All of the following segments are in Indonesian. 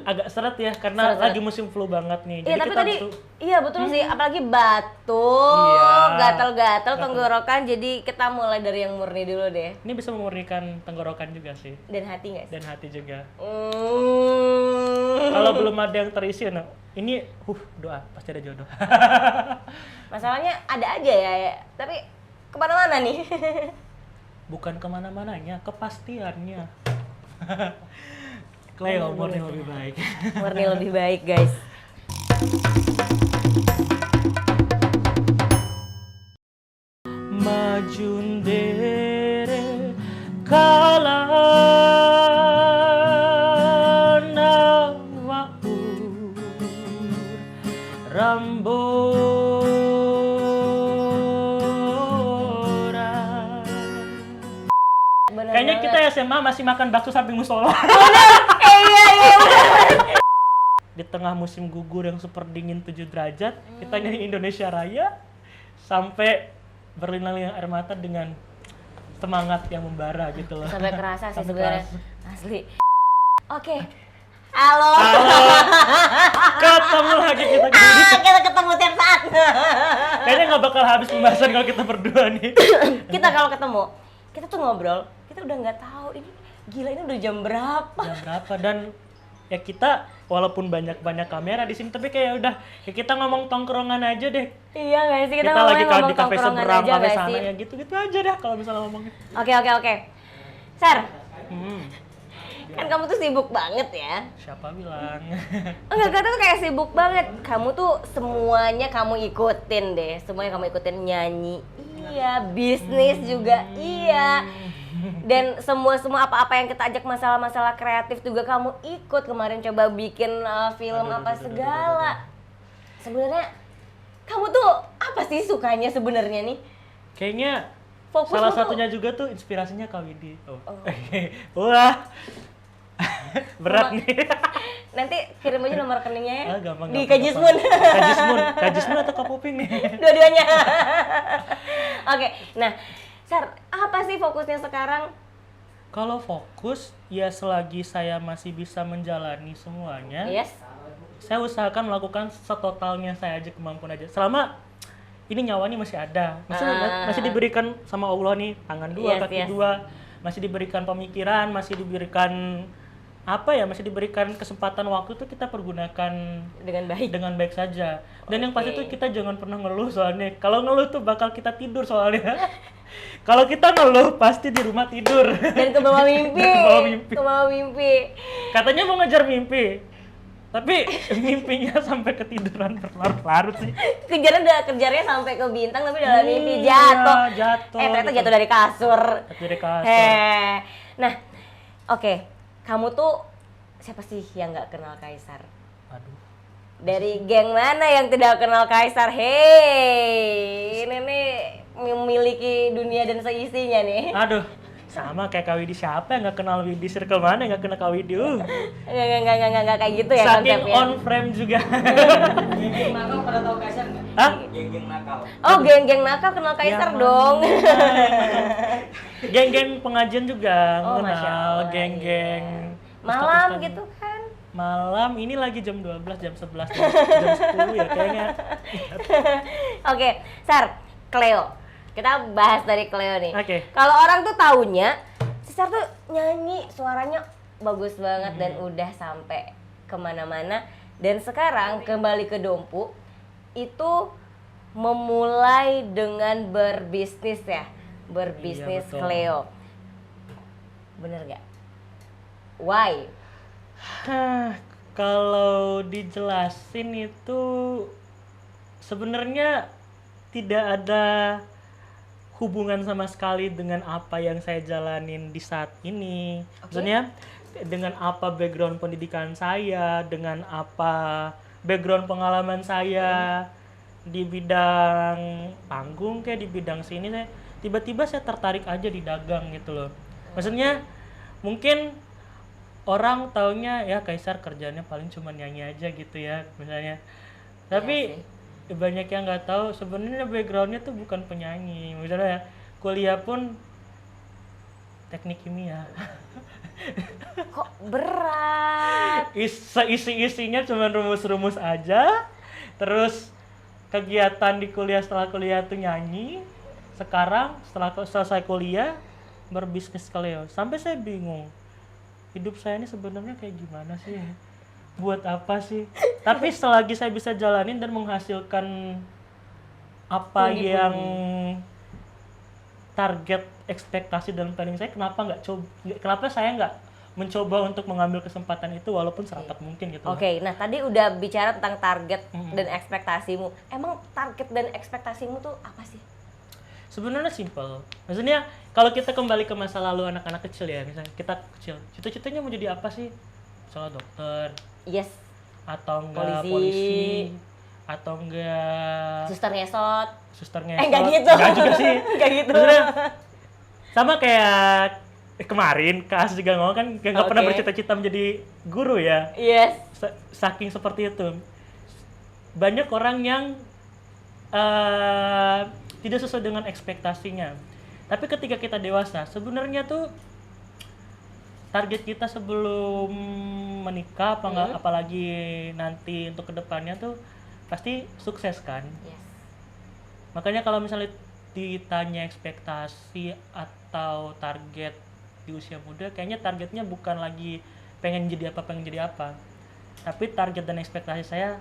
agak seret ya karena Seret. lagi musim flu banget nih. Iya, Jadi tapi kita tadi tuh- iya betul sih, apalagi batuk, Iya. gatal-gatal tenggorokan. Jadi kita mulai dari yang murni dulu deh. ini bisa memurnikan tenggorokan juga sih Dan hati nggak sih? dan hati juga. Hmm. Kalau belum ada yang terisi, nah ini doa pasti ada jodoh. Masalahnya ada aja ya, tapi kemana-mana nih. Bukan kemana-mananya, kepastiannya. Cleo, murni lebih baik. Murni lebih baik guys. Majundere kala namaku Rambora. Bener Kayaknya banget. kita SMA masih makan bakso samping musola. Iya. Di tengah musim gugur yang super dingin 7 derajat, kita nyanyi Indonesia Raya sampai berlinang-linang air mata dengan semangat yang membara gitu loh. Sampai kerasa sih Sampai sebenarnya. kerasa. Asli. Oke. Halo. Ketemu lagi kita di sini. Kita ketemu tiap saat. Kayaknya nggak bakal habis pembahasan kalau kita berdua nih. Kita kalau ketemu, kita tuh ngobrol, kita udah nggak tahu ini gila ini udah jam berapa. Jam berapa dan ya kita walaupun banyak kamera di sini tapi kayak udah ya kita ngomong tongkrongan aja deh. Iya nggak sih, Kita ngomongnya lagi ngomong di kafe tongkrongan seberang, aja kafe nggak sana sih? ya gitu-gitu aja dah kalau misalnya ngomongnya. Oke. Sar, Hmm, kan kamu tuh sibuk banget ya. siapa bilang? Enggak, kita tuh kayak sibuk banget. Kamu tuh semuanya kamu ikutin deh. Semuanya kamu ikutin, nyanyi. Iya, bisnis juga. Iya. Dan semua apa-apa yang kita ajak masalah-masalah kreatif juga kamu ikut. Kemarin coba bikin film apa segala. Sebenarnya kamu tuh apa sih sukanya sebenarnya nih? Kayaknya Fokus salah lu tuh- satunya juga tuh inspirasinya Kak Widi. Wah. Berat nih. Nanti kirim aja nomor rekeningnya ya. Gampang. Di Kajismun. Kajismun atau Kapuping nih? Dua-duanya. Oke, nah Sar, apa sih fokusnya sekarang? Kalau fokus, ya selagi saya masih bisa menjalani semuanya, Yes. saya usahakan melakukan setotalnya saya aja kemampuan aja. Selama ini nyawa nih masih ada, masih diberikan sama Allah nih tangan dua, Yes, kaki yes. dua, masih diberikan pemikiran, masih diberikan masih diberikan kesempatan waktu tuh kita pergunakan Dengan baik. saja. Dan yang pasti Oke. tuh kita jangan pernah ngeluh soalnya. Kalau ngeluh tuh bakal kita tidur soalnya. Kalau kita ngeluh pasti di rumah tidur. Dan ke bawah mimpi. Dan ke bawah mimpi. Ke bawah mimpi. Katanya mau ngejar mimpi. Tapi mimpinya sampai ketiduran berlarut-larut sih. Kejarnya sampai ke bintang tapi dalam mimpi Iya, jatuh. jatuh Ternyata gitu. jatuh dari kasur. Dari kasur. Nah, oke. Kamu tuh siapa sih yang nggak kenal Kaisar? Aduh. Dari geng mana yang tidak kenal Kaisar? Hei, ini nih memiliki dunia dan seisinya nih. Aduh. Sama kayak Kak Widi, siapa yang nggak kenal Widi? Circle mana yang nggak kenal Kak Widi? Enggak kayak gitu ya Saking konsepnya. on frame juga. Geng nakal pada tahu Kaisar nggak? Hah? Geng nakal. Oh, geng-geng nakal kenal Kaisar Yang dong. Geng-geng pengajian juga Oh, Masya kenal, Allah, geng-geng Malam ustadz-ustadz. gitu kan. Malam ini lagi jam 12, jam 11, jam 10 ya kayaknya. Oke, Sar, Cleo. Kita bahas dari Cleo nih. Oke. Kalau orang tuh taunya, si Sar tuh nyanyi suaranya bagus banget dan udah sampai kemana-mana. Dan sekarang kembali ke Dompu, itu memulai dengan berbisnis ya. Berbisnis Iya, betul. Cleo. Bener gak? Why? Hah, kalau dijelasin itu sebenarnya tidak ada hubungan sama sekali dengan apa yang saya jalanin di saat ini. Maksudnya dengan apa background pendidikan saya, dengan apa background pengalaman saya di bidang panggung kayak di bidang sini saya tiba-tiba saya tertarik aja di dagang gitu loh. Maksudnya mungkin orang taunya ya Kaisar kerjanya paling cuma nyanyi aja gitu ya misalnya. Tapi banyak yang nggak tahu sebenarnya backgroundnya tuh bukan penyanyi. Misalnya kuliah pun teknik kimia. Kok berat? Isi-isinya cuma rumus-rumus aja. Terus kegiatan di kuliah setelah kuliah tuh nyanyi. Sekarang setelah selesai kuliah berbisnis Kaleo. Sampai saya bingung. Hidup saya ini sebenarnya kayak gimana sih? Buat apa sih? Tapi selagi saya bisa jalanin dan menghasilkan apa Pundi-pundi. yang target ekspektasi dalam planning saya, kenapa saya nggak mencoba untuk mengambil kesempatan itu walaupun serapat mungkin gitu. Oke, nah tadi udah bicara tentang target Mm-mm. dan ekspektasimu. Emang target dan ekspektasimu tuh apa sih? Sebenarnya simple. Maksudnya kalau kita kembali ke masa lalu anak-anak kecil ya, misalnya kita kecil, cita-citanya mau jadi apa sih? Misalnya dokter, Yes, atau enggak Polisi. polisi, atau enggak suster ngesot. suster ngesot. Enggak gitu. Enggak juga sih. Enggak gitu. Maksudnya sama kayak kemarin Kak As juga ngomong kan nggak pernah Oke. bercita-cita menjadi guru ya. Yes. Saking seperti itu. Banyak orang yang tidak sesuai dengan ekspektasinya. Tapi ketika kita dewasa, sebenarnya tuh target kita sebelum menikah apa enggak, apalagi nanti untuk kedepannya tuh pasti sukses kan. Yes. Makanya kalau misalnya ditanya ekspektasi atau target di usia muda, kayaknya targetnya bukan lagi pengen jadi apa, tapi target dan ekspektasi saya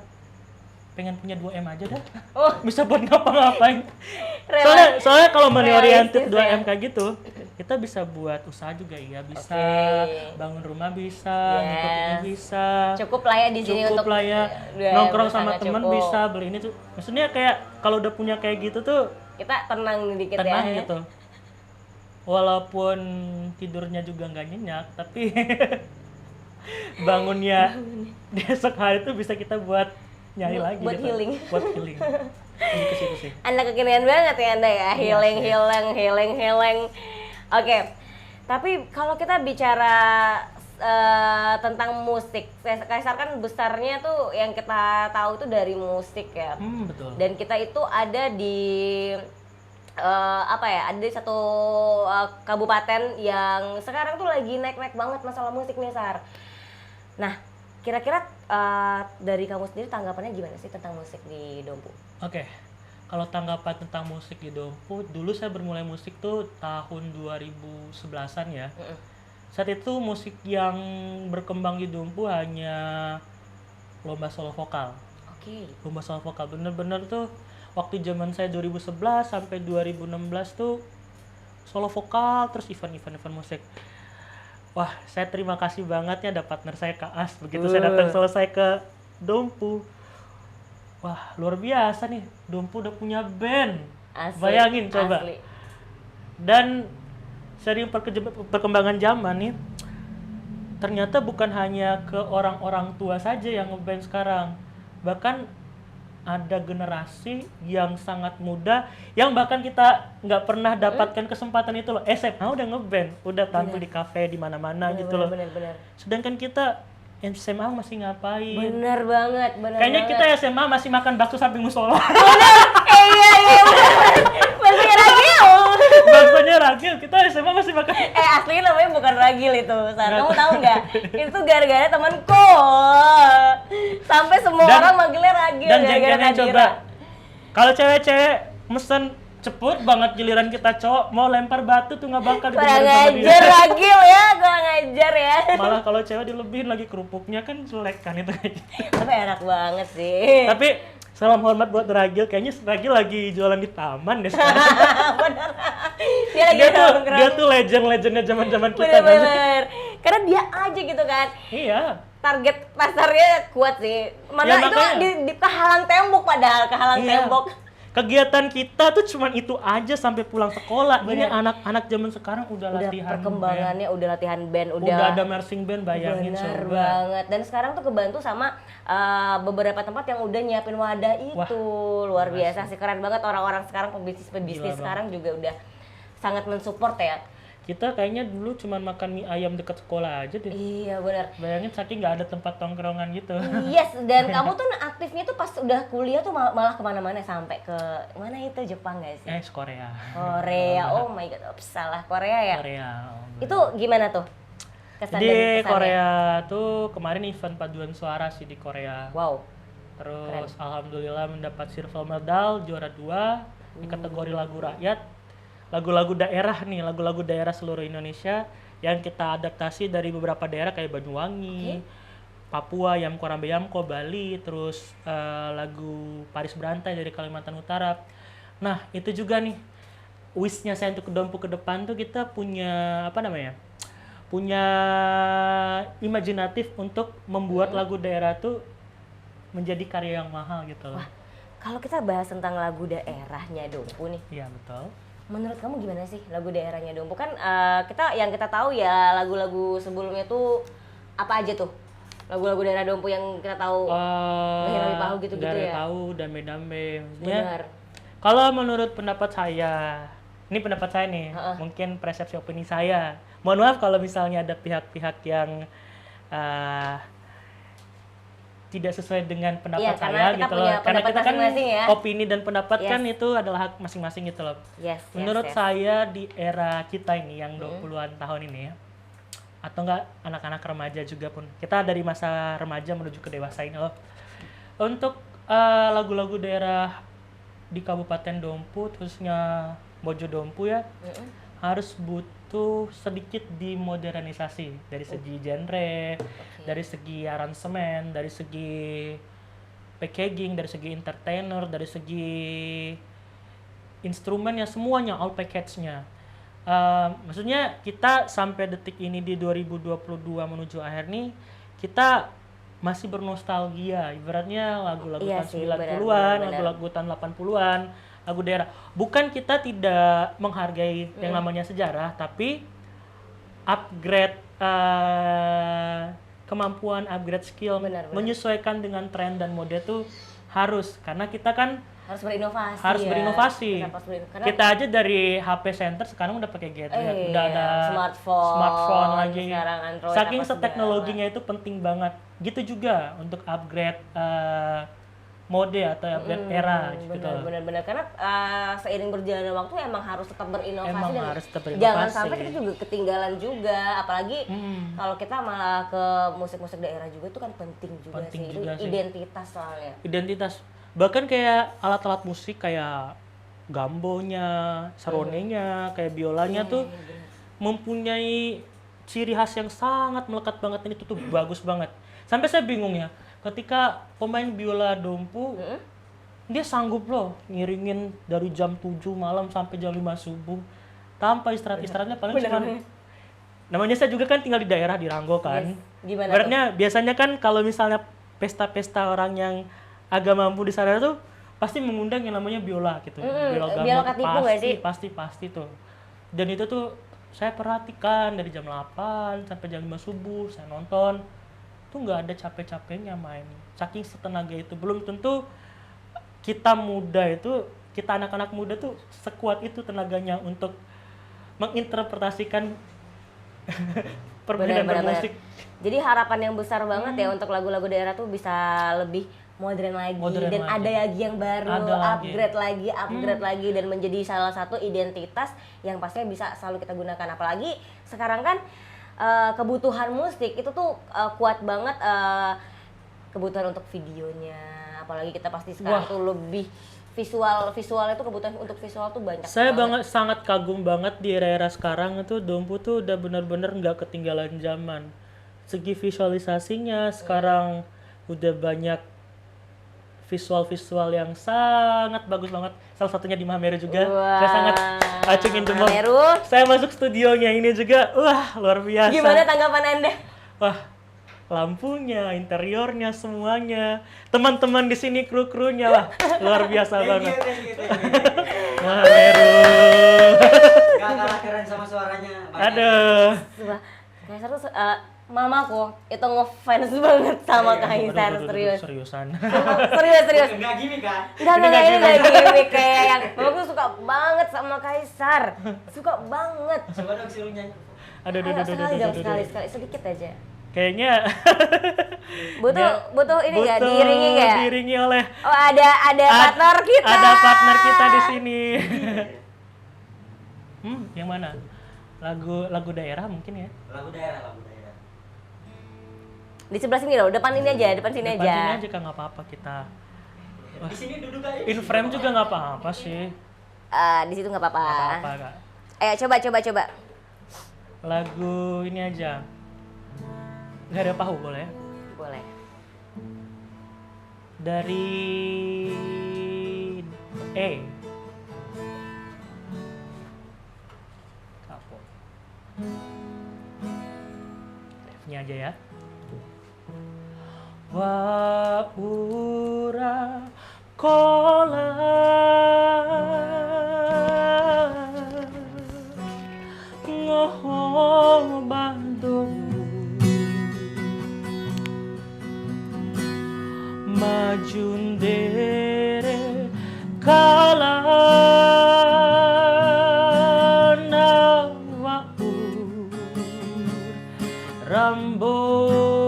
pengen punya 2M aja dah. Oh, Bisa buat ngapa-ngapain. rela- Soalnya kalau money oriented realistis 2M ya. kayak gitu, kita bisa buat usaha juga ya, bisa Oke. bangun rumah bisa, ngikut ini Yes. bisa. Cukup lah ya di sini Cukup untuk lah ya, udah nongkrong sama sangat teman cukup. bisa, beli ini tuh. Maksudnya kayak kalau udah punya kayak gitu tuh Kita tenang dikit tenang ya. gitu. Walaupun tidurnya juga nggak nyenyak, tapi bangunnya di esok hari tuh bisa kita buat nyari lagi buat gitu. healing. Buat healing. Lebih ke situ sih. Anda kekinian banget ya Anda ya, healing, Yes, healing. Oke, tapi kalau kita bicara tentang musik, Kaisar kan besarnya tuh yang kita tahu tuh dari musik ya. Betul. Dan kita itu ada di apa ya? Ada di satu kabupaten yang sekarang tuh lagi naik-naik banget masalah musik nih Sar. Nah, kira-kira dari kamu sendiri tanggapannya gimana sih tentang musik di Dompu? Oke. Kalau tanggapan tentang musik di Dompu, dulu saya bermulai musik tuh tahun 2011-an ya. Saat itu musik yang berkembang di Dompu hanya lomba solo vokal. Oke. Lomba solo vokal bener-bener tuh waktu zaman saya 2011 sampai 2016 tuh solo vokal terus event musik. Wah, saya terima kasih banget ya ada partner saya Kak As. Begitu saya datang selesai ke Dompu. Wah, luar biasa nih. Dompu udah punya band. Asli, Bayangin coba. asli. Dan sering perkembangan zaman nih, ternyata bukan hanya ke orang-orang tua saja yang ngeband sekarang, bahkan ada generasi yang sangat muda yang bahkan kita nggak pernah dapatkan kesempatan itu loh. SMA udah ngeband, udah tampil di kafe di mana-mana gitu loh. Bener. Sedangkan kita yang SMA masih ngapain? Bener banget, bener Kayaknya banget. kita SMA masih makan bakso samping musola. Iya, masih ragil. Baksonya ragil, kita SMA masih makan. Aslinya namanya bukan ragil itu, Sar. Kamu tahu nggak? Itu gara-gara temanku. Sampai semua Dan- orang manggilnya ragil Dan gara-gara jengkelnya Nadira. coba, kalau cewek-cewek mesen cepet banget, giliran kita cowok mau lempar batu tuh nggak bakal Kurang didengerin sama dia. ajar ragil ya, kurang ajar ya. Malah kalau cewek dilebihin lagi kerupuknya kan jelek kan itu kayak gitu. Tapi enak banget sih. Tapi salam hormat buat Ragil, kayaknya Ragil lagi jualan di taman deh sekarang. Bener. Dia lagi nongkrong. dia tuh legend-legendnya zaman-zaman kita kan. Bener-bener. Karena dia aja gitu kan. Iya. Target pasarnya kuat sih. Mana Ya, itu makanya. di kehalang tembok, padahal kehalang Iya. tembok. Kegiatan kita tuh cuman itu aja sampai pulang sekolah. Ini Bener. anak-anak zaman sekarang udah Udah latihan perkembangannya, udah latihan band, band. Udah ada marching band, bayangin bener coba. banget. Dan sekarang tuh kebantu sama beberapa tempat yang udah nyiapin wadah itu. Luar biasa sih, keren banget orang-orang sekarang, pebisnis Gila sekarang juga udah sangat mensupport ya. Kita kayaknya dulu cuman makan mie ayam dekat sekolah aja deh. Iya bener. Bayangin saking nggak ada tempat tongkrongan gitu. Yes, dan kamu tuh aktifnya tuh pas udah kuliah tuh malah kemana-mana, sampai ke mana itu, Jepang gak sih? Korea. Korea, oh my god, oops, salah, Korea ya? Korea. Itu gimana tuh? Kesan Di dan kesannya. Korea tuh kemarin event paduan suara sih di Korea. Wow. Terus alhamdulillah mendapat silver medal juara 2 di kategori lagu rakyat. Lagu-lagu daerah nih, lagu-lagu daerah seluruh Indonesia yang kita adaptasi dari beberapa daerah kayak Banyuwangi, Papua, Yamko Rambe Yamko, Bali, terus lagu Paris Berantai dari Kalimantan Utara. Nah, itu juga nih wish-nya saya untuk Dompu ke depan tuh kita punya apa namanya? Punya imajinatif untuk membuat lagu daerah tuh menjadi karya yang mahal gitu loh. Wah, kalau kita bahas tentang lagu daerahnya Dompu nih, Iya, betul. menurut kamu gimana sih lagu daerahnya Dompu? Kan kita tahu ya lagu-lagu sebelumnya tuh apa aja tuh? Lagu-lagu daerah Dompu yang kita tahu. Gahirawi Pahu gitu-gitu Gahirawi ya? Pahu, Dambe-Dambe. Maksudnya, Benar. kalau menurut pendapat saya, ini pendapat saya nih, Heeh. mungkin persepsi opini saya. Mohon maaf kalau misalnya ada pihak-pihak yang tidak sesuai dengan pendapat Iya, karena saya kita gitu punya loh. Karena pendapat kita kan masing-masing ya. opini dan pendapat Yes. kan itu adalah hak masing-masing gitu loh. Yes, Menurut yes. saya di era kita ini yang 20-an tahun ini ya, atau enggak anak-anak remaja juga pun, kita dari masa remaja menuju ke dewasa ini loh. Untuk lagu-lagu daerah di Kabupaten Dompu, khususnya Mojo Dompu ya, harus butuh sedikit dimodernisasi dari segi genre, dari segi aransemen, dari segi packaging, dari segi entertainer, dari segi instrumennya, semuanya all package-nya. Maksudnya kita sampai detik ini di 2022 menuju akhir nih, kita masih bernostalgia, ibaratnya lagu-lagu Iya tahun sih, 90-an, benar. lagu-lagu tahun 80-an, lagu daerah. Bukan kita tidak menghargai yang namanya sejarah, tapi upgrade kemampuan, upgrade skill, Benar. menyesuaikan dengan tren dan mode itu harus, karena kita kan Harus berinovasi. harus ya. berinovasi. Karena Kita aja dari HP center sekarang udah pakai gadget, iya, udah ada smartphone lagi. sekarang, Android, Saking apa seteknologinya itu penting banget. Gitu juga untuk upgrade mode atau upgrade era gitu. Benar-benar karena seiring berjalannya waktu emang harus tetap berinovasi Emang dan harus tetap berinovasi. jangan sampai kita juga ketinggalan juga, apalagi kalau kita malah ke musik-musik daerah juga itu kan penting juga Penting sih. juga Itu sih. identitas soalnya. Identitas. Bahkan kayak alat-alat musik kayak gambonya, saronenya, kayak biolanya tuh mempunyai ciri khas yang sangat melekat banget, ini tuh bagus banget. Sampai saya bingung ya, ketika pemain biola Dompu dia sanggup loh ngiringin dari jam 7 malam sampai jam 5 subuh tanpa istirahatnya paling cuma namanya saya juga kan tinggal di daerah di Ranggo kan. Yes. Gimana Ibaratnya biasanya kan kalau misalnya pesta-pesta orang yang agak mampu di sana tuh pasti mengundang yang namanya biola gitu. Biola katipu nggak sih? Pasti tuh. Dan itu tuh saya perhatikan dari jam 8 sampai jam 5 subuh saya nonton. Tuh nggak ada capek-capeknya main. Saking setenaga itu. Belum tentu kita muda itu, kita anak-anak muda tuh sekuat itu tenaganya untuk menginterpretasikan perbedaan Benar-benar. bermusik. Jadi harapan yang besar banget ya untuk lagu-lagu daerah tuh bisa lebih modern lagi dan lagi. ada lagi yang baru, Ada lagi. upgrade lagi dan menjadi salah satu identitas yang pastinya bisa selalu kita gunakan. Apalagi sekarang kan kebutuhan musik itu tuh kuat banget, kebutuhan untuk videonya. Apalagi kita pasti sekarang tuh lebih visual itu kebutuhan untuk visual tuh banyak. Saya sangat kagum banget di era-era sekarang itu Dompu tuh udah benar-benar nggak ketinggalan zaman. Segi visualisasinya sekarang udah banyak visual yang sangat bagus banget. Salah satunya di Mahameru juga. Saya sangat acungin jempol. Mahameru. Saya masuk studionya ini juga, wah luar biasa. Gimana tanggapan Anda? Wah, lampunya, interiornya, semuanya. Teman-teman di sini kru-krunya, wah luar biasa banget. Mahameru. Gak kalah keren sama suaranya. Aduh. Wah, Kaisar tuh mamaku itu ngefans banget sama Kaisar, Aduh, serius. seriusan. Serius. Enggak gini kan? Enggak ini lagi gimmick kayak yang mamaku tuh suka banget sama Kaisar. Suka banget. Coba dong suruh nyanyi. Aduh, Ayo sekali sedikit aja. Kayaknya Butuh ini enggak diiringi enggak? diiringi oleh Oh, ada partner kita. Ada partner kita di sini. Yang mana? Lagu daerah mungkin ya? Lagu daerah. Di sebelah sini loh, depan ini aja, depan sini Depan aja. sini aja Kak, nggak apa-apa kita. Di sini duduk aja. In frame juga nggak apa-apa sih. Di situ nggak apa-apa. Nggak apa-apa Kak. Ayo coba. Lagu ini aja. Nggak ada pahu boleh? Boleh. Dari E. Kapo. F-nya aja ya. Wa ura kola ngoho bantu majundere kala nawau rambora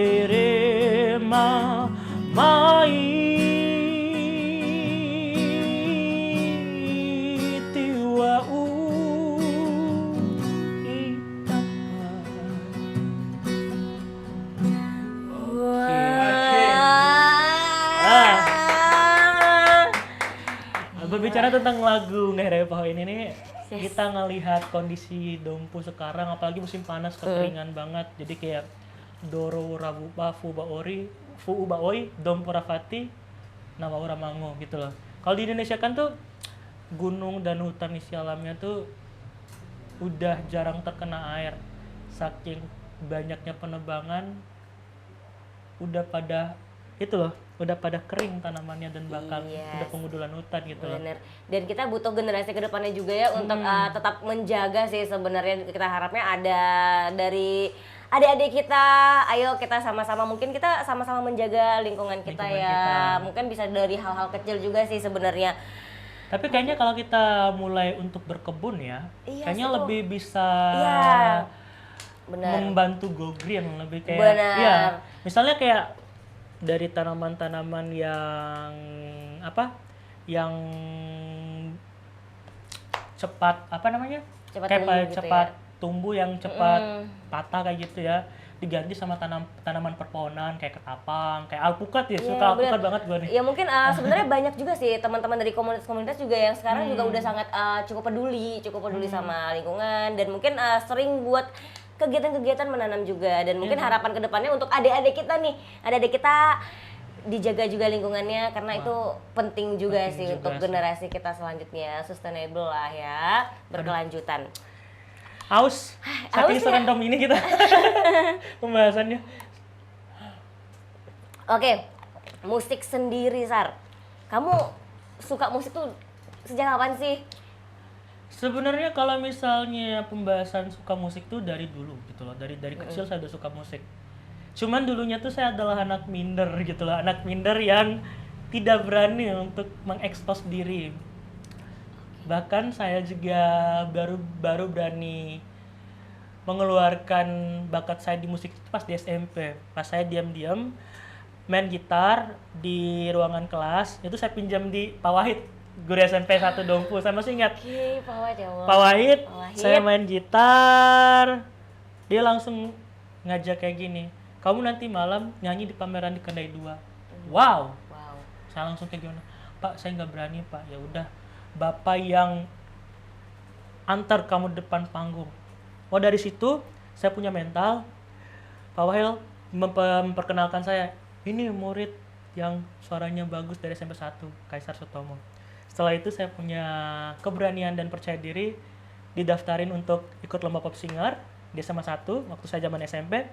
berema mai tiwau berbicara tentang lagu Ngehere Paho ini nih, kita ngelihat kondisi Dompu sekarang, apalagi musim panas kekeringan banget, jadi kayak Doro Rabupa Fu Ubaoi Dompu Rafati Nama Ura Mango gitu loh. Kalau di Indonesia kan tuh gunung dan hutan isi alamnya tuh udah jarang terkena air, saking banyaknya penebangan udah pada itu loh, udah pada kering tanamannya dan bakal Yes. udah pengundulan hutan gitu loh. Bener. Dan kita butuh generasi ke depannya juga ya untuk tetap menjaga sih sebenarnya. Kita harapnya ada dari adik-adik kita, ayo kita sama-sama, mungkin kita sama-sama menjaga lingkungan kita Lingkungan ya. kita. Mungkin bisa dari hal-hal kecil juga sih sebenarnya. Tapi kayaknya kalau kita mulai untuk berkebun ya, Iya kayaknya sih, kok. lebih bisa Iya. Benar. membantu go green, lebih kayak Benar. ya, misalnya kayak dari tanaman-tanaman yang apa? Yang cepat apa namanya? Cepat kayak tumbuh gitu cepat ya. tumbuh yang cepat patah kayak gitu ya. Diganti sama tanaman perpohonan kayak ketapang, kayak alpukat ya. Iya, Suka alpukat bener. banget gua nih. Ya mungkin sebenarnya banyak juga sih teman-teman dari komunitas-komunitas juga yang sekarang juga udah sangat cukup peduli sama lingkungan, dan mungkin sering buat kegiatan-kegiatan menanam juga, dan mungkin harapan kedepannya untuk adik-adik kita nih, adik-adik kita dijaga juga lingkungannya, karena itu penting juga Penting sih juga untuk sih. generasi kita selanjutnya, sustainable lah ya, berkelanjutan. Aus, saking Aus ya? serendam ini kita pembahasannya. Oke, musik sendiri Sar, kamu suka musik tuh sejak kapan sih? Sebenarnya kalau misalnya pembahasan suka musik tuh dari dulu gitu loh. Dari kecil saya udah suka musik. Cuman dulunya tuh saya adalah anak minder gitu loh. Anak minder yang tidak berani untuk mengekspos diri. Bahkan saya juga baru berani mengeluarkan bakat saya di musik itu pas di SMP. Pas saya diam-diam main gitar di ruangan kelas, itu saya pinjam di Pak Wahid, guru SMP 1 Dompu. Saya masih ingat. Oke, Pak Wahid ya Allah. Pak Wahid, Pak Wahid. saya main gitar, dia langsung ngajak kayak gini, kamu nanti malam nyanyi di pameran di Kendai 2. Wow, Wow. saya langsung kayak gimana, Pak saya nggak berani Pak. Ya udah, Bapak yang antar kamu depan panggung. Oh dari situ saya punya mental. Pak Wahid memperkenalkan saya, ini murid yang suaranya bagus dari SMP 1, Kaisar Sutomo. Setelah itu saya punya keberanian dan percaya diri, didaftarin untuk ikut lomba pop singer di SMA 1 waktu saya zaman SMP.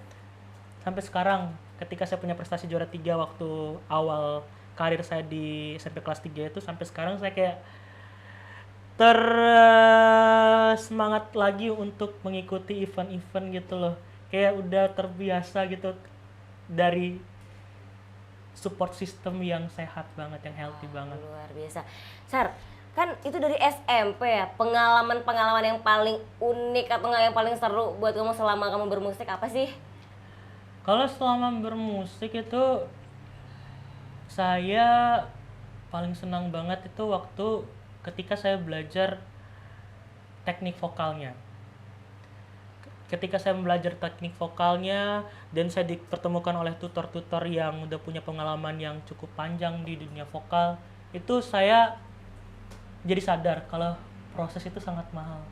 Sampai sekarang ketika saya punya prestasi juara 3 waktu awal karir saya di SMP kelas 3 itu, sampai sekarang saya kayak semangat lagi untuk mengikuti event-event gitu loh. Kayak udah terbiasa gitu dari support system yang sehat banget, yang healthy banget. Luar biasa. Sar, kan itu dari SMP ya, pengalaman-pengalaman yang paling unik atau nggak yang paling seru buat kamu selama kamu bermusik apa sih? Kalau selama bermusik itu saya paling senang banget itu waktu ketika saya belajar teknik vokalnya. Ketika saya belajar teknik vokalnya dan saya dipertemukan oleh tutor-tutor yang udah punya pengalaman yang cukup panjang di dunia vokal, itu saya jadi sadar kalau proses itu sangat mahal.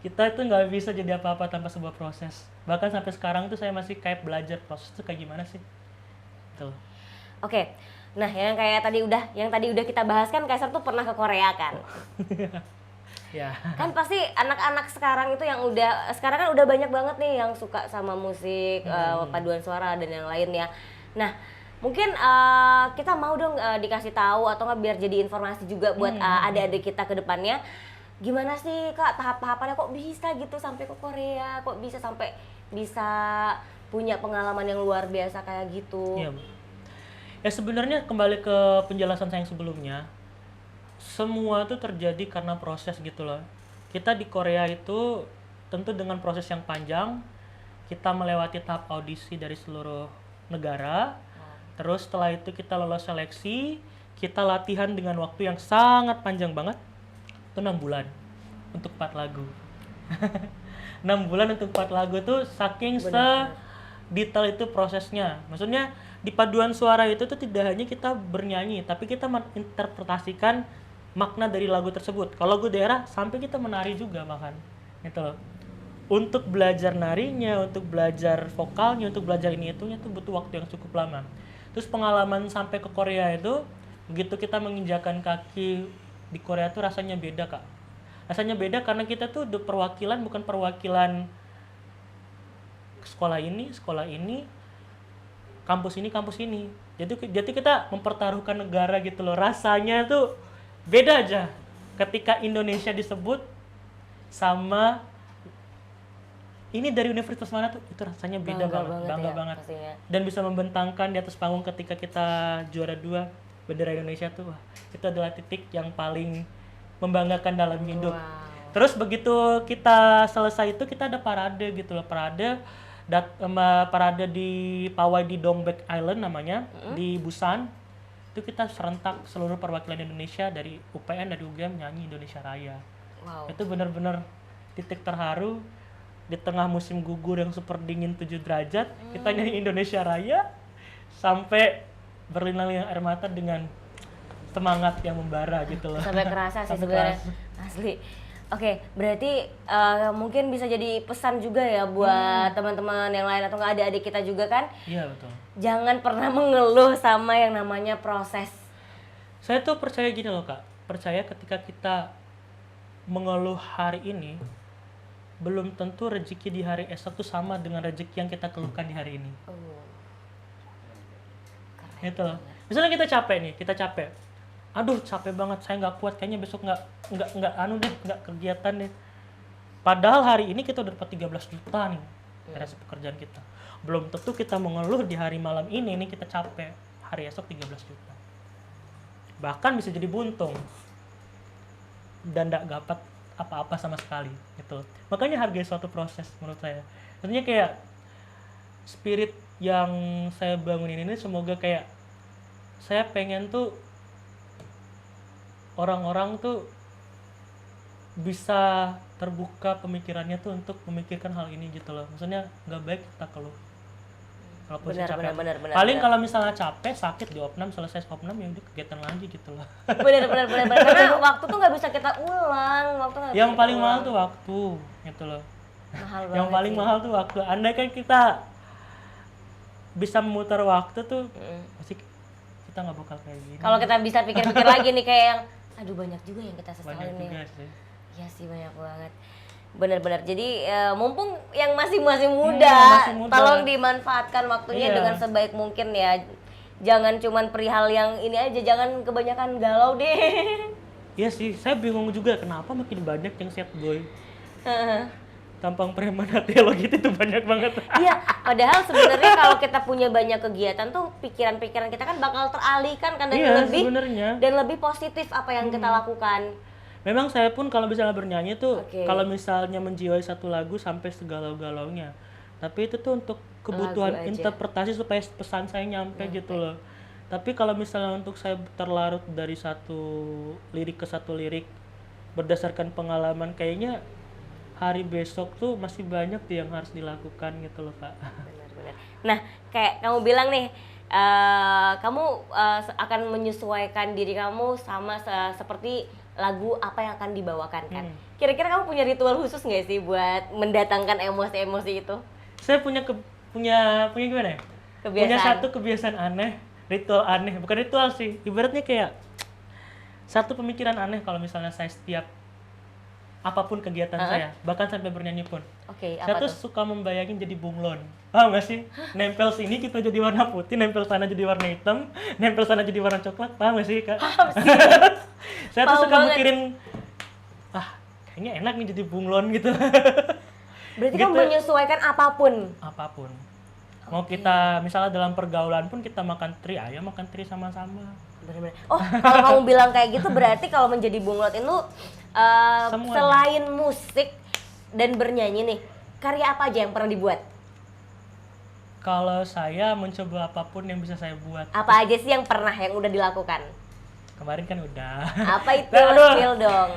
Kita itu nggak bisa jadi apa-apa tanpa sebuah proses. Bahkan sampai sekarang tuh saya masih kayak belajar proses itu kayak gimana sih. Tuh. Oke. Nah, yang tadi udah kita bahas kan Kaisar tuh pernah ke Korea kan. Ya. Kan pasti anak-anak sekarang itu yang sekarang kan udah banyak banget nih yang suka sama musik paduan suara dan yang lain ya. Nah, mungkin kita mau dong dikasih tahu atau nggak biar jadi informasi juga buat adik-adik kita ke depannya. Gimana sih Kak tahap-tahapannya kok bisa gitu sampai ke Korea, kok bisa sampai bisa punya pengalaman yang luar biasa kayak gitu. Iya, Bu. Ya sebenarnya kembali ke penjelasan saya yang sebelumnya, semua itu terjadi karena proses gitu loh. Kita di Korea itu tentu dengan proses yang panjang, kita melewati tahap audisi dari seluruh negara. Terus setelah itu kita lolos seleksi, kita latihan dengan waktu yang sangat panjang banget. Itu 6 bulan untuk 4 lagu. 6 bulan untuk 4 lagu tuh saking detail itu prosesnya. Maksudnya di paduan suara itu tuh tidak hanya kita bernyanyi, tapi kita menginterpretasikan makna dari lagu tersebut. Kalau lagu daerah sampai kita menari juga bahkan. Gitu loh. Untuk belajar narinya, untuk belajar vokalnya, untuk belajar ini itunya tuh butuh waktu yang cukup lama. Terus pengalaman sampai ke Korea itu begitu kita menginjakan kaki di Korea tuh rasanya beda, Kak. Rasanya beda karena kita tuh perwakilan bukan perwakilan sekolah ini, kampus ini. Jadi kita mempertaruhkan negara gitu loh. Rasanya tuh beda aja ketika Indonesia disebut sama ini dari universitas mana tuh, itu rasanya beda bangga banget. Pastinya. Dan bisa membentangkan di atas panggung ketika kita juara 2 bendera Indonesia tuh, wah, itu adalah titik yang paling membanggakan dalam hidup. Wow. Terus begitu kita selesai itu kita ada parade gitu loh, parade di pawai di Dongbek Island namanya, di Busan. Itu kita serentak seluruh perwakilan Indonesia dari UPN, dari UGM nyanyi Indonesia Raya. Wow. Itu benar-benar titik terharu di tengah musim gugur yang super dingin 7 derajat, kita nyanyi Indonesia Raya sampai berlinang-linang air mata dengan semangat yang membara gitu loh. Sampai kerasa sih Sampai sebenarnya. kerasa. Asli. Oke, berarti mungkin bisa jadi pesan juga ya buat teman-teman yang lain atau nggak adik-adik kita juga kan. Iya betul. Jangan pernah mengeluh sama yang namanya proses. Saya tuh percaya gini loh Kak, percaya ketika kita mengeluh hari ini, belum tentu rezeki di hari esok tuh sama dengan rezeki yang kita keluhkan di hari ini. Keren. Gitu loh. Misalnya kita capek. Aduh capek banget, saya nggak kuat, kayaknya besok nggak kegiatan deh. Padahal hari ini kita udah dapat 13 juta nih dari pekerjaan kita. Belum tentu kita mengeluh di hari malam ini nih kita capek, hari esok 13 juta. Bahkan bisa jadi buntung dan nggak dapat apa-apa sama sekali gitu. Makanya hargai suatu proses menurut saya. Maksudnya kayak spirit yang saya bangunin ini semoga kayak saya pengen tuh orang-orang tuh bisa terbuka pemikirannya tuh untuk memikirkan hal ini gitu loh. Maksudnya nggak baik kita keluh. Kalaupun capek. Benar. Paling kalau misalnya capek, sakit di opnam, selesai opnam ya udah kegiatan lagi gitu loh. Benar. Karena waktu tuh nggak bisa kita ulang. Yang paling mahal tuh waktu gitu loh. Mahal Yang paling mahal tuh waktu. Andai kan kita bisa memutar waktu tuh, pasti kita nggak bakal kayak gini. Kalau kita bisa pikir-pikir lagi nih kayak yang aduh banyak juga yang kita sesalin banyak nih. juga sih. Iya sih banyak banget. Benar-benar. Jadi mumpung yang masih muda, tolong dimanfaatkan waktunya dengan sebaik mungkin ya. Jangan cuman perihal yang ini aja, jangan kebanyakan galau deh. Iya sih, saya bingung juga kenapa makin banyak yang sad boy. Tampang preman hati lo gitu tuh banyak banget. Iya, padahal sebenarnya kalau kita punya banyak kegiatan tuh pikiran-pikiran kita kan bakal teralihkan kan dan lebih positif apa yang kita lakukan. Memang saya pun kalau misalnya bernyanyi tuh kalau misalnya menjiwai satu lagu sampai segalau-galaunya. Tapi itu tuh untuk kebutuhan interpretasi supaya pesan saya nyampe gitu loh. Tapi kalau misalnya untuk saya terlarut dari satu lirik ke satu lirik berdasarkan pengalaman, kayaknya hari besok tuh masih banyak tuh yang harus dilakukan gitu loh Kak. Benar-benar. Nah, kayak kamu bilang nih, kamu akan menyesuaikan diri kamu sama seperti lagu apa yang akan dibawakan kan. Kira-kira kamu punya ritual khusus nggak sih buat mendatangkan emosi-emosi itu? Saya punya punya gimana ya? Punya Kebiasaan. satu kebiasaan aneh, ritual aneh, bukan ritual sih. Ibaratnya kayak satu pemikiran aneh kalau misalnya saya setiap apapun kegiatan saya, bahkan sampai bernyanyi pun. Oke, Saya apa tuh tuh? suka membayangin jadi bunglon. Paham gak sih? Nempel sini kita jadi warna putih, nempel sana jadi warna hitam, nempel sana jadi warna coklat. Paham gak sih, Kak? Saya tuh Paham suka banget. mikirin, kayaknya enak nih jadi bunglon gitu. Berarti Gitu. kamu menyesuaikan apapun. Apapun. Mau kita misalnya dalam pergaulan pun kita makan teri, ayo makan teri sama-sama. Benar-benar. Oh, kalau kamu bilang kayak gitu berarti kalau menjadi bunglot itu Semuanya. selain musik dan bernyanyi nih, karya apa aja yang pernah dibuat? Kalau saya mencoba apapun yang bisa saya buat. Apa aja sih yang pernah yang udah dilakukan? Kemarin kan udah. Apa itu? Aduh. Spill dong.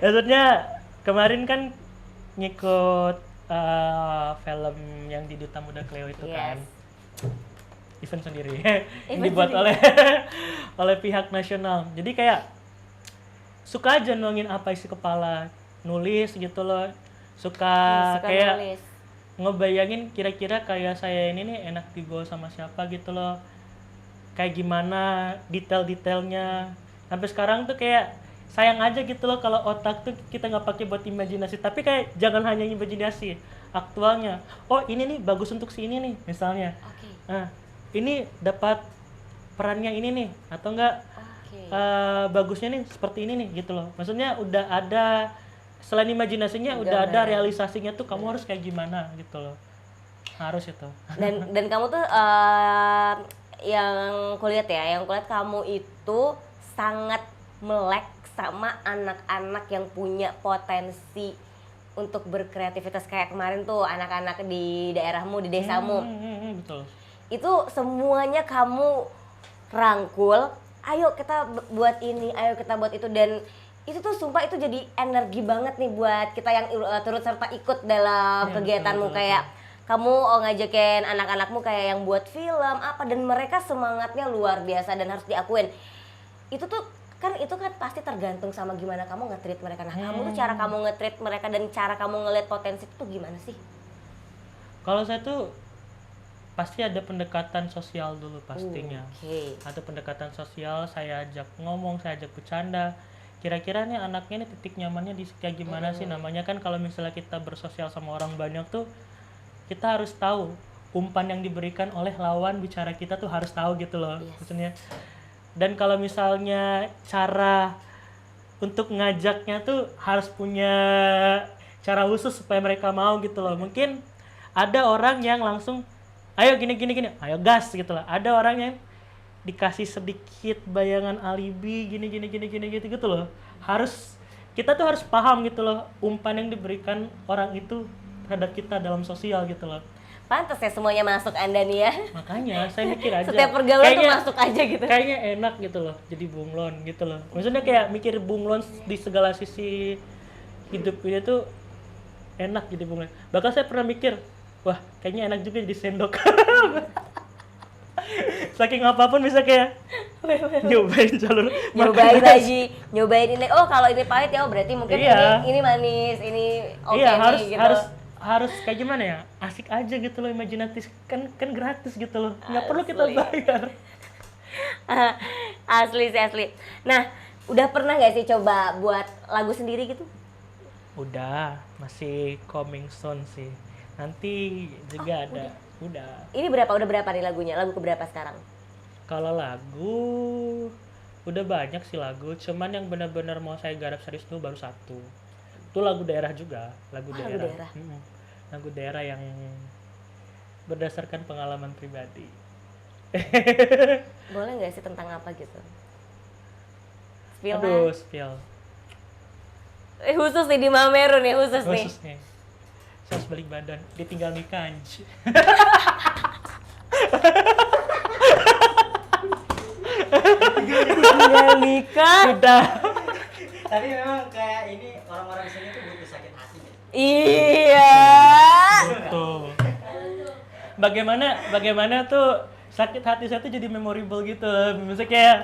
Maksudnya kemarin kan ngikut film yang di Duta Muda Cleo itu kan. Yes. Event sendiri. Event Dibuat sendiri. oleh pihak nasional. Jadi kayak suka aja nuangin apa isi kepala, nulis gitu loh. Suka Suka kayak nulis. ngebayangin kira-kira kayak saya ini nih enak dibawa sama siapa gitu loh. Kayak gimana detail-detailnya. Sampai sekarang tuh kayak sayang aja gitu loh kalau otak tuh kita nggak pakai buat imajinasi, tapi kayak jangan hanya imajinasi, aktualnya. Oh ini nih bagus untuk si ini nih misalnya. Oke. Nah ini dapat perannya ini nih, atau enggak Oke. bagusnya nih seperti ini nih gitu loh. Maksudnya udah ada, selain imajinasinya udah ada Gambaran. realisasinya tuh kamu harus kayak gimana gitu loh. Harus itu. Dan kamu tuh yang kulihat ya, yang kulihat kamu itu sangat melek sama anak-anak yang punya potensi untuk berkreativitas kayak kemarin tuh anak-anak di daerahmu, di desamu. Betul. Itu semuanya kamu rangkul, ayo kita buat ini, ayo kita buat itu, dan itu tuh sumpah itu jadi energi banget nih buat kita yang turut serta ikut dalam Ya, kegiatanmu. betul. Kayak kamu ngajakin anak-anakmu kayak yang buat film apa, dan mereka semangatnya luar biasa dan harus diakuin. Itu kan pasti tergantung sama gimana kamu nge-treat mereka. Nah, kamu tuh cara kamu nge-treat mereka dan cara kamu ngeliat potensi itu tuh gimana sih? Kalau saya tuh pasti ada pendekatan sosial dulu pastinya. Oke. Ada pendekatan sosial, saya ajak ngomong, saya ajak bercanda. Kira-kira nih anaknya nih titik nyamannya di kayak gimana sih, namanya kan kalau misalnya kita bersosial sama orang banyak tuh kita harus tahu umpan yang diberikan oleh lawan bicara kita tuh harus tahu gitu loh. Yes. Maksudnya. Dan kalau misalnya cara untuk ngajaknya tuh harus punya cara khusus supaya mereka mau gitu loh. Mungkin ada orang yang langsung ayo gini, ayo gas gitu loh. Ada orang yang dikasih sedikit bayangan alibi gini gitu loh. Kita tuh harus paham gitu loh umpan yang diberikan orang itu terhadap kita dalam sosial gitu loh. Pantes ya semuanya masuk Anda nih ya. Makanya saya mikir aja Setiap pergaulan tuh masuk aja gitu. kayaknya enak gitu loh jadi bunglon gitu loh. Maksudnya kayak mikir bunglon di segala sisi hidup ini tuh enak jadi bunglon. Bahkan saya pernah mikir, wah kayaknya enak juga jadi sendok. Saking apapun bisa kayak nyobain jalur Nyobain makanan. lagi, nyobain ini. Oh, kalau ini pahit ya, oh berarti mungkin Iya. ini manis, ini oke Iya, nih gitu. harus kayak gimana ya, asik aja gitu loh, imajinatif, kan gratis gitu loh, nggak perlu kita Asli. bayar. Asli sih, asli. Nah, udah pernah nggak sih coba buat lagu sendiri gitu? Udah, masih coming soon sih, nanti juga ada. Udah. Ini udah berapa nih lagunya? Lagu keberapa sekarang? Kalau lagu udah banyak sih lagu, cuman yang benar-benar mau saya garap serius tuh baru satu. Itu lagu daerah juga, lagu Lagu daerah. daerah. Lagu daerah yang berdasarkan pengalaman pribadi. Boleh nggak sih tentang apa gitu? Spill Aduh, lah. spill. Khusus nih di Mameru nih, khusus nih. Khusus nih. Saya harus balik badan, ditinggal nikah anjir. Saatnya nikah. Sudah. Tapi memang kayak ini orang-orang di sini tuh butuh sakit hati ya. Iya. Betul. Bagaimana tuh sakit hati saya tuh jadi memorable gitu. Misalnya kayak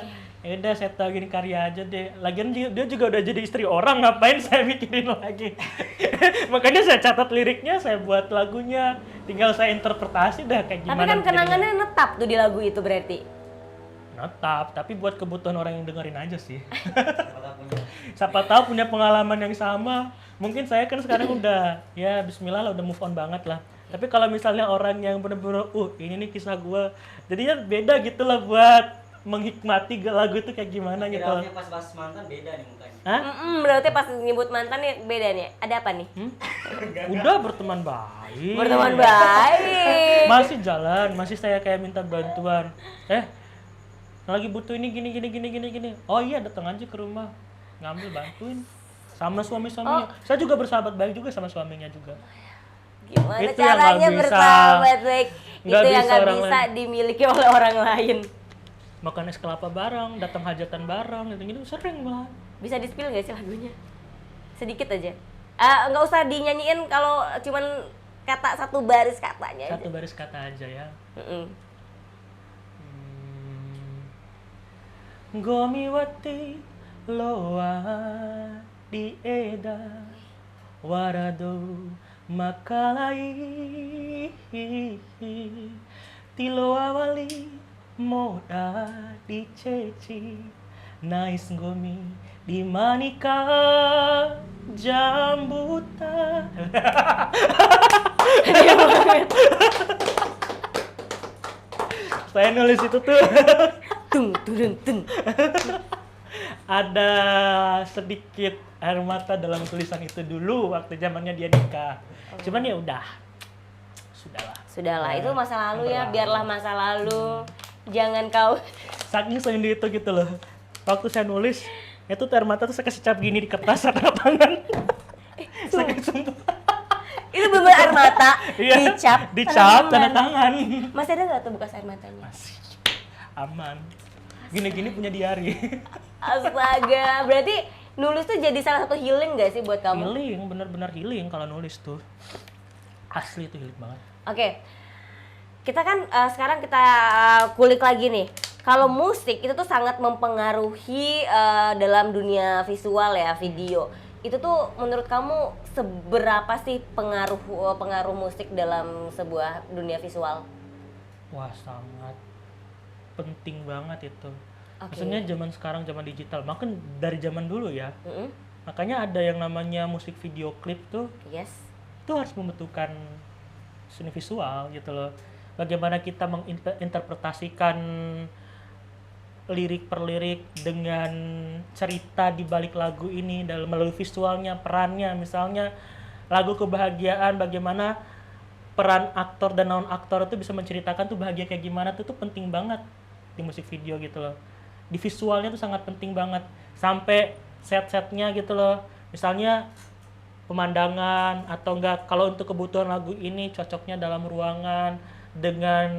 ya udah saya tahu gini karya aja deh. Lagian dia juga udah jadi istri orang, ngapain saya mikirin lagi. Makanya saya catat liriknya, saya buat lagunya, tinggal saya interpretasi dah kayak gimana. Tapi kan jadinya. kenangannya netap tuh di lagu itu berarti. Netap, tapi buat kebutuhan orang yang dengerin aja sih. Siapa punya. Siapa tahu punya pengalaman yang sama. Mungkin saya kan sekarang udah ya bismillah lah, udah move on banget lah. Tapi kalau misalnya orang yang bener-bener ini nih kisah gue, jadinya beda gitu lah buat menghikmati lagu itu kayak gimana gitu. Kiraannya pas bahas mantan beda nih mukanya. Hah? Berarti pas nyebut mantan nih beda nih. Ada apa nih? Udah berteman baik. Berteman baik. Masih jalan, masih saya kayak minta bantuan. Lagi butuh ini gini. Oh iya, datang aja ke rumah. Ngambil bantuin. Sama suaminya. Saya juga bersahabat baik juga sama suaminya juga. Gimana Itu yang caranya nggak bisa. bersahabat baik? Nggak Itu yang bisa nggak orang bisa dimiliki oleh orang lain. Makan es kelapa bareng, datang hajatan bareng, gitu sering banget. Bisa di-spill nggak sih lagunya? Sedikit aja. Nggak usah dinyanyiin kalau cuman kata satu baris katanya aja. Satu baris kata aja ya. Gomi wati loa di eda warado makalai tiloa wali moda di ceci nais gomi di manika jambuta. Saya nulis itu tuh. Tung turun tung. Ada sedikit air mata dalam tulisan itu dulu waktu zamannya dia nikah. Cuman ya udah. Sudahlah, itu masa lalu ya, berlalu. biarlah masa lalu. Jangan kau Saking sendiri itu gitu loh. Waktu saya nulis, itu tuh air mata tuh saya kasih cap gini di kertas tanda tangan. Saking sumpah. itu bener air mata Iya, dicap tanda tangan. Masih ada nggak tuh bekas air matanya? Masih aman. Gini-gini punya diari. Astaga, berarti nulis tuh jadi salah satu healing gak sih buat kamu? Healing, bener-bener healing kalau nulis tuh. Asli itu healing banget. Oke, kita kan sekarang kita kulik lagi nih. Kalau musik itu tuh sangat mempengaruhi dalam dunia visual ya, video. Itu tuh menurut kamu seberapa sih pengaruh musik dalam sebuah dunia visual? Wah, sangat penting banget itu. Oke. Maksudnya zaman sekarang, zaman digital, makan dari zaman dulu ya. Mm-mm. Makanya ada yang namanya musik video klip tuh, Yes. itu harus membutuhkan seni visual gitu loh. Bagaimana kita menginterpretasikan lirik per lirik dengan cerita di balik lagu ini dalam melalui visualnya, perannya, misalnya lagu kebahagiaan, bagaimana peran aktor dan non aktor itu bisa menceritakan tuh bahagia kayak gimana tuh penting banget di musik video gitu loh. Di visualnya tuh sangat penting banget, sampai set-setnya gitu loh. Misalnya pemandangan atau enggak, kalau untuk kebutuhan lagu ini cocoknya dalam ruangan dengan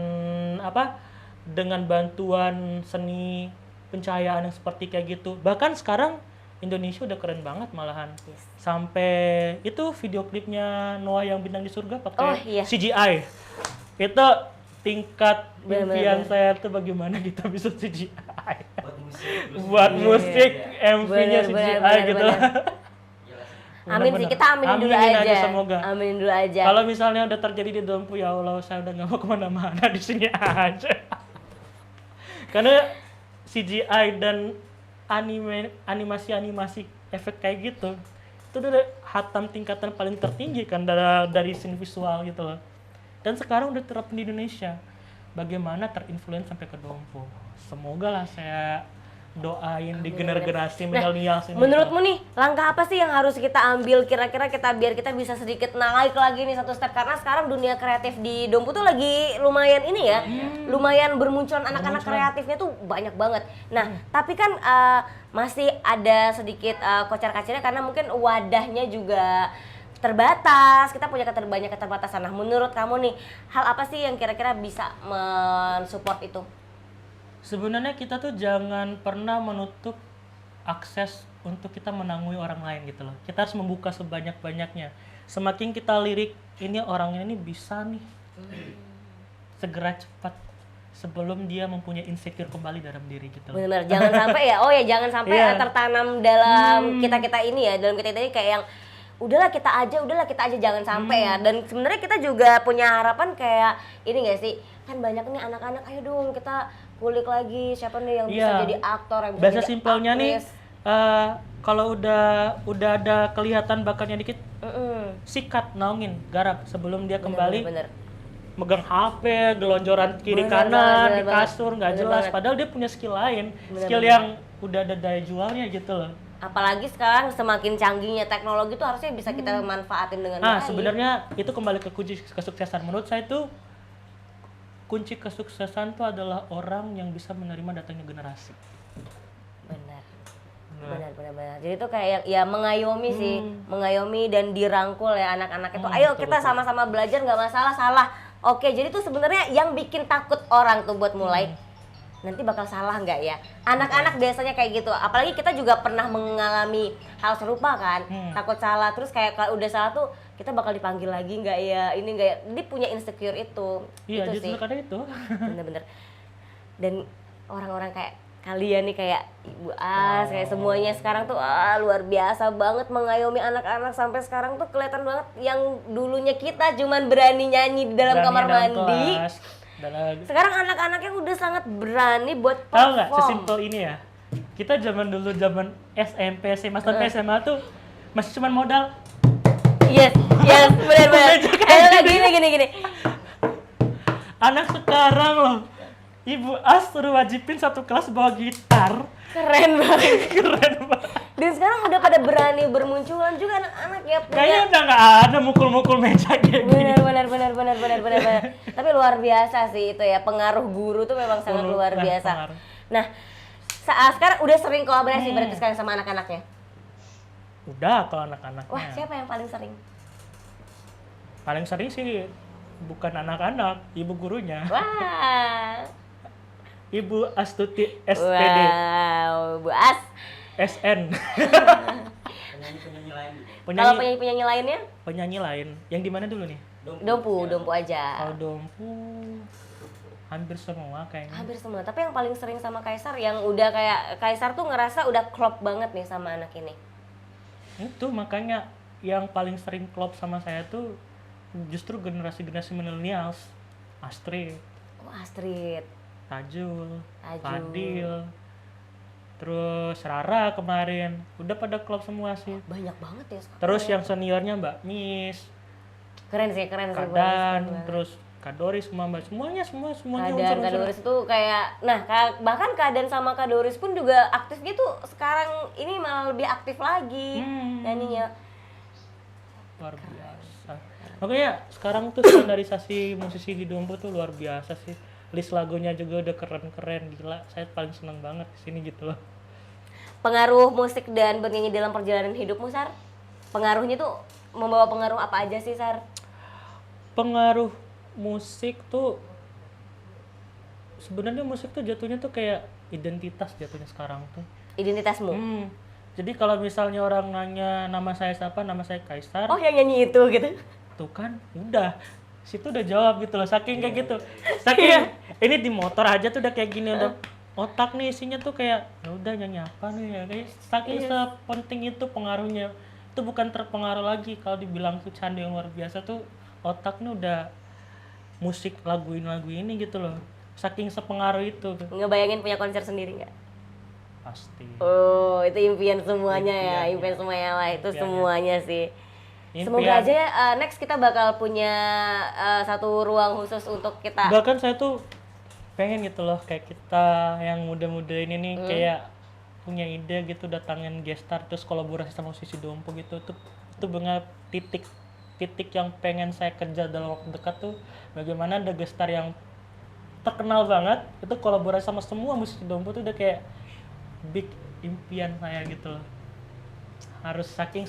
dengan bantuan seni pencahayaan yang seperti kayak gitu. Bahkan sekarang Indonesia udah keren banget malahan. Sampai itu video klipnya Noah yang bintang di surga pakai CGI. Itu tingkat impian saya tuh bagaimana kita bisa CGI. Buat musik MV-nya CGI gitu lah. Amin sih, kita aminin dulu aja. Semoga. Aminin dulu aja. Kalau misalnya udah terjadi di Dompu, ya Allah, saya udah nggak mau kemana-mana, di sini aja. Karena CGI dan animasi efek kayak gitu, itu udah hatam tingkatan paling tertinggi kan dari seni visual gitu loh. Dan sekarang udah terapin di Indonesia. Bagaimana terinfluence sampai ke Dompu. Semoga lah saya doain di generasi milenial sini. Menurutmu nih, langkah apa sih yang harus kita ambil kira-kira biar kita bisa sedikit naik lagi nih satu step, karena sekarang dunia kreatif di Dompu tuh lagi lumayan ini ya, lumayan bermunculan anak-anak kreatifnya tuh banyak banget. Nah, tapi kan masih ada sedikit kocar-kacirnya karena mungkin wadahnya juga terbatas, kita punya banyak keterbatasan. Nah, menurut kamu nih, hal apa sih yang kira-kira bisa mensupport itu? Sebenarnya kita tuh jangan pernah menutup akses untuk kita menangui orang lain gitu loh. Kita harus membuka sebanyak-banyaknya. Semakin kita lirik ini orang ini bisa nih, segera cepat sebelum dia mempunyai insecure kembali dalam diri gitu loh. Benar, jangan sampai ya, oh ya jangan sampai Iya. tertanam dalam kita ini ya, dalam kita ini kayak yang udahlah kita aja jangan sampai ya. Dan sebenarnya kita juga punya harapan kayak ini gak sih, kan banyak nih anak-anak, ayo dong kita kulik lagi siapa nih yang bisa Iya. jadi aktor, yang bisa Bahasa jadi simpelnya nih, aktris. kalau udah ada kelihatan bakatnya dikit, Mm-mm. sikat, naungin, garap sebelum dia kembali Bener. megang HP, gelonjoran kiri Bener kanan banget, di bener banget. kasur, nggak Bener jelas. banget. Padahal dia punya skill lain, Bener skill banget. yang udah ada daya jualnya gitu loh. Apalagi sekarang semakin canggihnya teknologi tuh harusnya bisa kita manfaatin dengan Nah, baik. sebenarnya itu kembali ke kunci kesuksesan. Menurut saya itu kunci kesuksesan itu adalah orang yang bisa menerima datangnya generasi. Benar. Nah. Benar. Jadi itu kayak ya mengayomi sih, mengayomi dan dirangkul ya anak-anak itu. Ayo betul, kita betul. sama-sama belajar, nggak masalah, salah. Oke, jadi tuh sebenarnya yang bikin takut orang tuh buat mulai nanti bakal salah nggak ya? Anak-anak biasanya kayak gitu. Apalagi kita juga pernah mengalami hal serupa kan, takut salah. Terus kayak kalau udah salah tuh kita bakal dipanggil lagi nggak ya? Ini nggak ya? Dia punya insecure itu. Iya, itu justru sih. karena itu. Bener-bener. Dan orang-orang kayak kalian nih kayak Ibu As, kayak semuanya sekarang tuh luar biasa banget mengayomi anak-anak sampai sekarang tuh kelihatan banget yang dulunya kita cuman berani nyanyi di dalam Berani kamar dalam mandi. kelas, dalam- Sekarang anak-anaknya udah sangat berani buat Tahu nggak perform. sesimpel ini ya? Kita zaman dulu zaman SMP, SMA, sampai SMA tuh masih cuma modal Yes, benar-benar. Ayo gini. anak sekarang loh. Ibu As suruh wajibin satu kelas bawa gitar. Keren banget. Keren banget. Dan sekarang udah pada berani bermunculan juga anak-anak ya punya. Kayaknya udah nggak ada mukul-mukul meja kayak gini. Benar. Tapi luar biasa sih itu ya, pengaruh guru tuh memang sangat luar biasa. Pengaruh. Nah, sekarang udah sering kolaborasi berarti sekarang sama anak-anaknya. Udah kalau anak-anaknya. Wah, siapa yang paling sering? Paling sering sih bukan anak-anak, ibu gurunya. Wah. Ibu Astuti SPD, Wow, Bu As. SN. Penyanyi-penyanyi lain juga. Kalau Penyanyi penyanyi lainnya? penyanyi lain. Yang di mana dulu nih? Dompu aja. Kalau Dompu hampir semua kayaknya. Hampir semua. Tapi yang paling sering sama Kaisar yang udah kayak Kaisar tuh ngerasa udah klop banget nih sama anak ini. Itu makanya yang paling sering klop sama saya tuh justru generasi-generasi millennials. Astrid, Oh, Astrid. Tajul, Tajul. Fadil, terus Rara kemarin. Udah pada klop semua sih. Banyak banget ya sekarang. Terus yang seniornya Mbak Miss, Keren sih. Kadan, terus Kak Doris, semuanya Kadan, unsur-unsur. Kak Doris tuh kayak, nah bahkan Kadan sama Kak Doris pun juga aktif gitu. Sekarang ini malah lebih aktif lagi nyanyinya. Luar biasa. Makanya sekarang tuh standarisasi musisi di Dompu tuh luar biasa sih. List lagunya juga udah keren-keren, gila. Saya paling seneng banget di sini gitu loh. Pengaruh musik dan bernyanyi dalam perjalanan hidupmu, Sar? Pengaruhnya tuh membawa pengaruh apa aja sih, Sar? Pengaruh musik tuh sebenarnya musik tuh jatuhnya tuh kayak identitas jatuhnya sekarang tuh. Identitasmu? Jadi kalau misalnya orang nanya nama saya siapa, nama saya Kaisar. Oh, yang nyanyi itu gitu? Tuh kan, udah. Situ udah jawab gitu loh, saking kayak gitu. Saking ini di motor aja tuh udah kayak gini, udah otak nih isinya tuh kayak ya udah nyanyi apa nih ya, kayak saking sepenting itu pengaruhnya. Itu bukan terpengaruh lagi kalau dibilang tuh candu yang luar biasa tuh otaknya udah musik lagu ini gitu loh. Saking sepengaruh itu Ngebayangin punya konser sendiri nggak? pasti. Oh, itu impian semuanya ya, impian semuanya lah, itu Impiannya. semuanya sih. Impian. Semoga aja next kita bakal punya satu ruang khusus untuk kita. Bahkan saya tuh pengen gitu loh kayak kita yang muda-muda ini nih kayak punya ide gitu datangin gestar terus kolaborasi sama musisi Dompu gitu itu benar titik yang pengen saya kejar dalam waktu dekat tuh bagaimana ada gestar yang terkenal banget itu kolaborasi sama semua musisi Dompu tuh udah kayak big impian saya gitu loh. Harus saking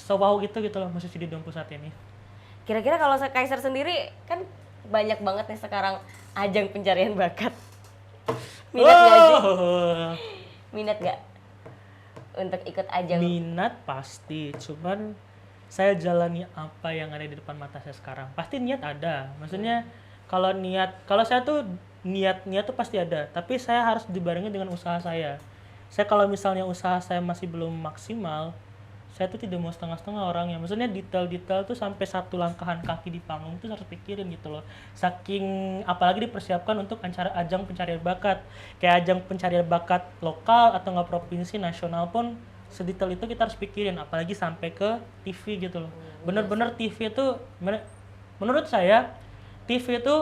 wow gitu loh musisi di Dompu saat ini. Kira-kira kalau Kaisar sendiri kan banyak banget nih sekarang ajang pencarian bakat. Minat nggak sih? Oh. Minat nggak untuk ikut ajang? Minat pasti, cuman saya jalani apa yang ada di depan mata saya sekarang. Pasti niat ada, maksudnya kalau saya tuh niatnya tuh pasti ada, tapi saya harus dibarengi dengan usaha saya. Saya kalau misalnya usaha saya masih belum maksimal, saya tuh tidak mau setengah-setengah orangnya. Maksudnya detail-detail tuh sampai satu langkahan kaki di panggung tuh harus pikirin gitu loh. Saking apalagi dipersiapkan untuk ajang pencarian bakat. Kayak ajang pencarian bakat lokal atau nggak provinsi, nasional pun sedetail itu kita harus pikirin, apalagi sampai ke TV gitu loh. Bener-bener TV itu menurut saya TV itu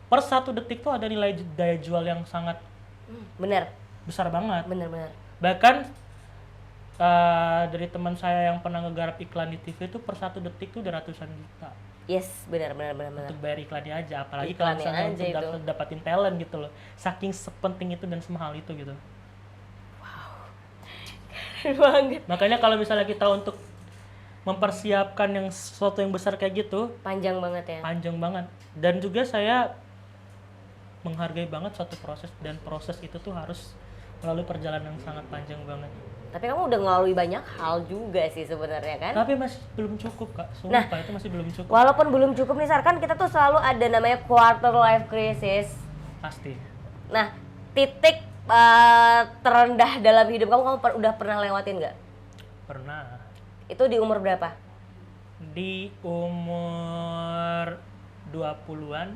per 1 detik tuh ada nilai daya jual yang sangat Bener, besar banget. bener. Bahkan dari teman saya yang pernah ngegarap iklan di TV itu per 1 detik tuh udah ratusan juta Yes, bener. untuk bayar iklannya aja, apalagi Iklannya kalau misalnya aja untuk itu. dapatin talent gitu loh. Saking sepenting itu dan semahal itu gitu. Keren banget. Makanya kalau misalnya kita untuk mempersiapkan yang sesuatu yang besar kayak gitu, Panjang banget ya. panjang banget. Dan juga saya menghargai banget suatu proses, dan proses itu tuh harus melalui perjalanan yang sangat panjang banget. Tapi kamu udah ngelalui banyak hal juga sih sebenarnya kan. Tapi masih belum cukup kak, sumpah itu masih belum cukup. Walaupun belum cukup nih Sar, kan kita tuh selalu ada namanya quarter life crisis. Pasti. Nah, titik terendah dalam hidup kamu udah pernah lewatin nggak? Pernah. Itu di umur berapa? Di umur 20-an.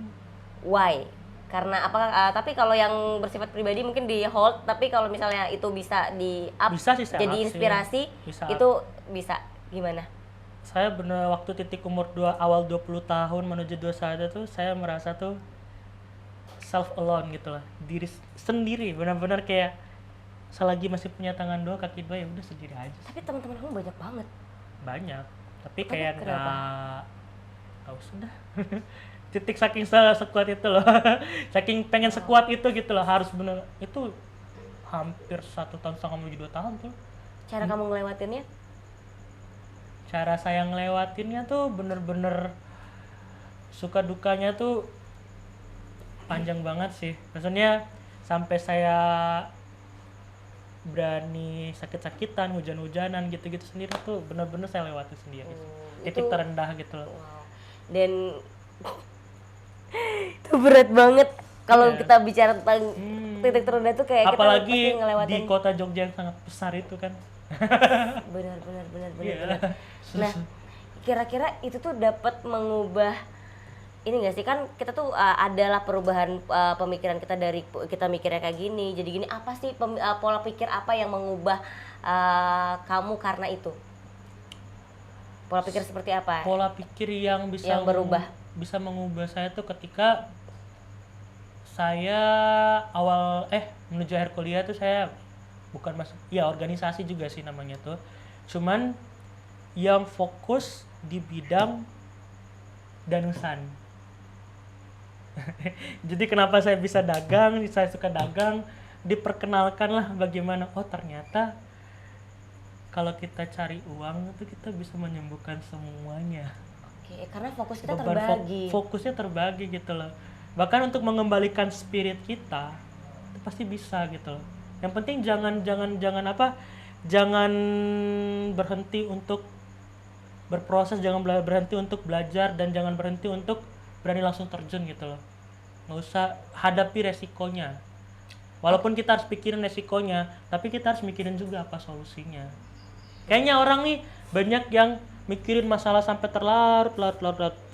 Why? Karena apa? Tapi kalau yang bersifat pribadi mungkin di hold, tapi kalau misalnya itu bisa di up, Bisa sih saya jadi up sih. inspirasi, Bisa itu bisa gimana? Saya bener waktu titik umur awal 20 tahun menuju 21 tuh saya merasa tuh self alone gitu lah, diri sendiri, benar-benar kayak selagi masih punya tangan dua kaki dua ya udah sendiri aja. Tapi teman-teman kamu banyak banget. Banyak, tapi kayak kenapa? nggak usah dah. Titik saking sekuat itu loh. Saking pengen sekuat itu gitu loh, harus bener itu hampir 1 tahun setengah menuju 2 tahun tuh. Cara kamu ngelewatinnya? Cara saya ngelewatinnya tuh bener-bener suka dukanya tuh panjang banget sih. Maksudnya sampai saya berani sakit-sakitan, hujan-hujanan gitu-gitu sendiri tuh bener-bener saya lewati sendiri. Titik itu- terendah gitu loh. Wow. Dan itu berat banget kalau Iya. kita bicara tentang titik terendah tuh kayak Apalagi kita pasti di ngelewatin. kota Jogja yang sangat besar itu kan. Benar. Iya. Nah, kira-kira itu tuh dapat mengubah ini nggak sih, kan kita tuh adalah perubahan pemikiran kita dari kita mikirnya kayak gini jadi gini, apa sih pola pikir apa yang mengubah kamu karena itu? Pola pikir seperti apa Pola pikir yang bisa yang berubah? bisa mengubah saya tuh ketika saya awal menuju akhir kuliah tuh saya bukan masuk ya organisasi juga sih namanya tuh, cuman yang fokus di bidang danusan. Jadi kenapa saya bisa dagang, saya suka dagang, diperkenalkan lah bagaimana ternyata kalau kita cari uang itu kita bisa menyembuhkan semuanya. Oke, karena fokus kita Beban terbagi. fokusnya terbagi gitu loh. Bahkan untuk mengembalikan spirit kita itu pasti bisa gitu loh. Yang penting jangan berhenti untuk berproses, jangan berhenti untuk belajar, dan jangan berhenti untuk berani langsung terjun gitu loh. Nggak usah hadapi resikonya. Walaupun kita harus pikirin resikonya, tapi kita harus mikirin juga apa solusinya. Kayaknya orang nih banyak yang mikirin masalah sampai terlarut.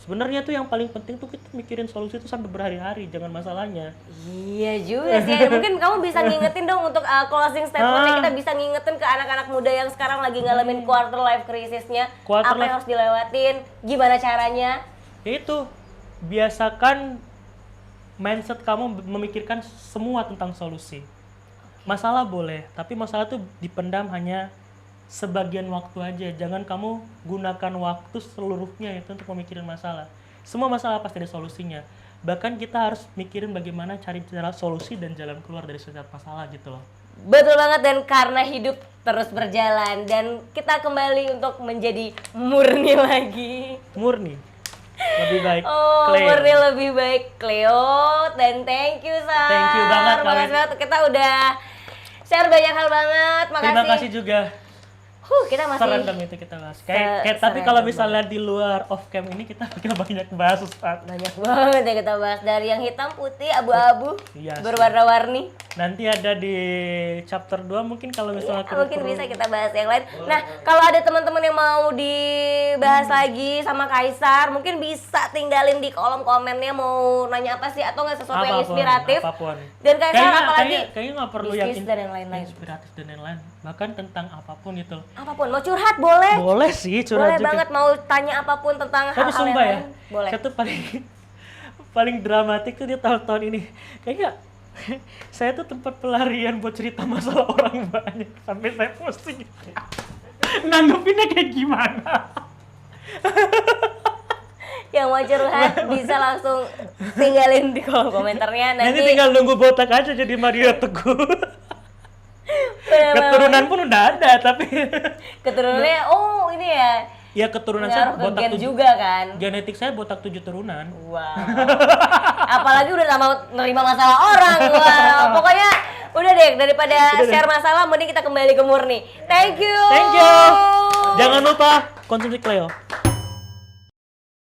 Sebenarnya tuh yang paling penting tuh kita mikirin solusi itu sampai berhari-hari, jangan masalahnya. Iya juga sih. Mungkin kamu bisa ngingetin dong untuk closing statementnya, kita bisa ngingetin ke anak-anak muda yang sekarang lagi ngalamin quarter life crisisnya, Quarter apa yang life- harus dilewatin, gimana caranya. Itu biasakan mindset kamu memikirkan semua tentang solusi. Masalah boleh, tapi masalah tuh dipendam hanya sebagian waktu aja. Jangan kamu gunakan waktu seluruhnya itu untuk memikirin masalah. Semua masalah pasti ada solusinya. Bahkan kita harus mikirin bagaimana cari jalan solusi dan jalan keluar dari setiap masalah gitu loh. Betul banget, dan karena hidup terus berjalan dan kita kembali untuk menjadi murni lagi. Murni. Lebih baik Oh, Cleo. Murni lebih baik Cleo. Dan thank you, Sar. Thank you banget, Makasih kalian. banget. Kita udah share banyak hal banget. Makasih. Terima kasih juga. Kita masih Serendam itu kita bahas. Kayak tapi kalau misalnya di luar off cam ini kita bakal banyak bahas Ustaz. banyak banget yang kita bahas. Dari yang hitam, putih, abu-abu, Iya sih. berwarna-warni. Nanti ada di chapter 2 mungkin kalau misalnya Ya, mungkin bisa kita bahas yang lain. Nah, kalau ada teman-teman yang mau dibahas lagi sama Kaisar, mungkin bisa tinggalin di kolom komennya mau nanya apa sih atau nggak sesuatu yang inspiratif. apapun. Dan Kaisar apalagi Kayaknya nggak perlu yang bisnis dan yang lain-lain. inspiratif dan yang lain. Bahkan tentang apapun itu. Apapun, mau curhat boleh. Boleh sih curhat Boleh juga. banget mau tanya apapun tentang Tapi hal-hal yang sumpah ya, lain. Boleh. saya tuh paling dramatik tuh di tahun-tahun ini. Kayaknya saya tuh tempat pelarian buat cerita masalah orang banyak sampai saya pusing. Nanggepinnya kayak gimana? Yang mau curhat bisa langsung tinggalin di kolom komentarnya. Nanti tinggal nunggu botak aja jadi Mario Teguh. Keturunan pun udah ada tapi Keturunannya, oh ini ya. ya keturunan saya Ngaruh ke botak gen 7. juga kan. Genetik saya botak 7 turunan. Wow. Apalagi udah sama nerima masalah orang. Wow. Pokoknya udah deh, daripada share masalah mending kita kembali ke Murni. Thank you. Thank you. Jangan lupa konsumsi Cleo.